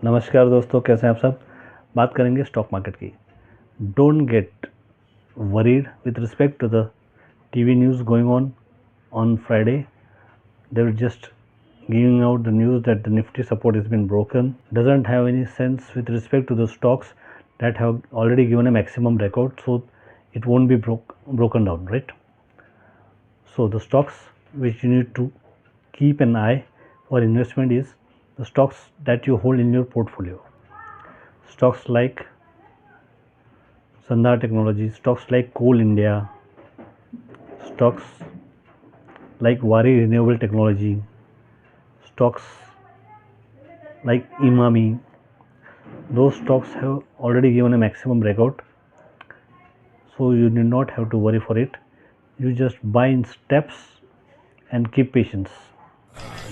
नमस्कार दोस्तों, कैसे हैं आप सब। बात करेंगे स्टॉक मार्केट की। Don't get worried with respect to the TV news going on Friday. They were just giving out the news that the Nifty support has been broken. Doesn't have any sense with respect to the stocks that have already given a maximum record, so it won't be broken down, right? So the stocks which you need to keep an eye for investment is the stocks that you hold in your portfolio. Stocks like Sandhar Technology, stocks like Coal India, stocks like Wari Renewable Technology, stocks like Imami. Those stocks have already given a maximum breakout, so you need not have to worry for it. You just buy in steps and keep patience.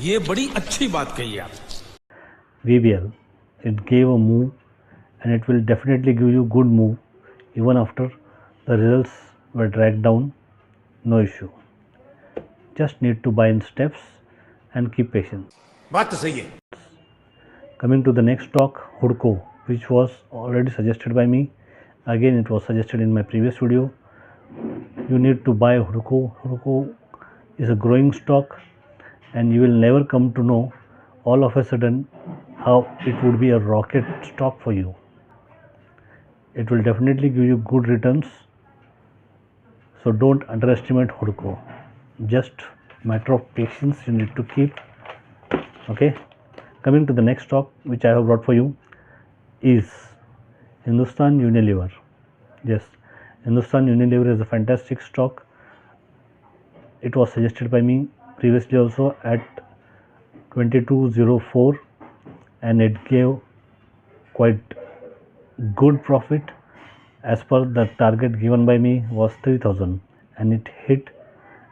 ये बड़ी अच्छी बात कही आप. VBL, it gave a move and it will definitely give you good move even after the results were dragged down. No issue. Just need to buy in steps and keep patient. बात तो सही है. Coming to the next stock, Hudco, which was already suggested by me. Again, it was suggested in my previous video. You need to buy Hudco. Hudco is a growing stock and you will never come to know all of a sudden how it would be a rocket stock for you. It will definitely give you good returns, so don't underestimate Hudco. Just matter of patience you need to keep. Okay, coming to the next stock which I have brought for you is Hindustan Unilever. Yes, Hindustan Unilever is a fantastic stock. It was suggested by me previously also at 2204 and it gave quite good profit. As per the target given by me was 3000 and it hit,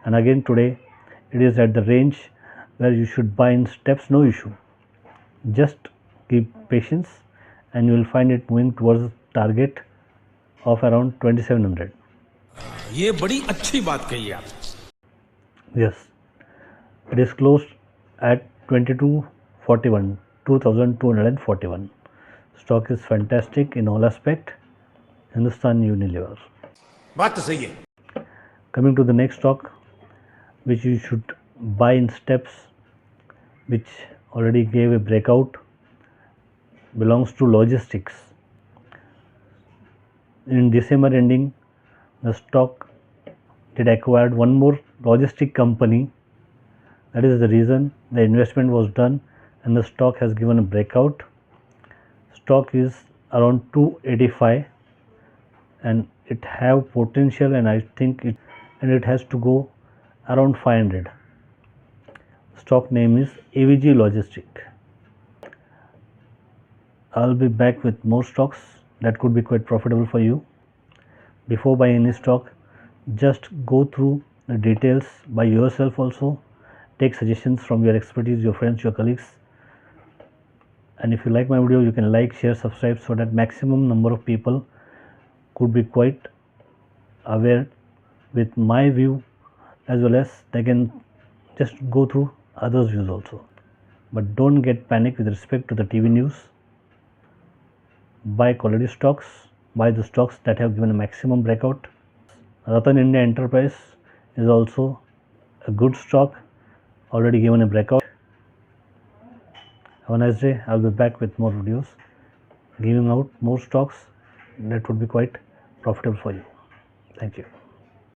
and again today it is at the range where you should buy in steps. No issue, just keep patience and you will find it moving towards the target of around 2700. ये बड़ी अच्छी बात कही आप. Yes, it is closed at 2241, 2241. Stock is fantastic in all aspect. Hindustan Unilever. बात तो सही है. Coming to the next stock which you should buy in steps, which already gave a breakout, belongs to logistics. In December ending, the stock did acquired one more logistic company. That is the reason the investment was done and the stock has given a breakout. Stock is around 285 and it have potential, and I think it has to go around 500. Stock name is AVG Logistic. I'll be back with more stocks that could be quite profitable for you. Before buying any stock, just go through the details by yourself also. Take suggestions from your expertise, your friends, your colleagues. And if you like my video, you can like, share, subscribe so that maximum number of people could be quite aware with my view, as well as they can just go through others' views also. But don't get panic with respect to the TV news. Buy quality stocks, buy the stocks that have given a maximum breakout. Ratan India Enterprise is also a good stock, already given a breakout. Have a nice day. I'll be back with more videos giving out more stocks that would be quite profitable for you. Thank you.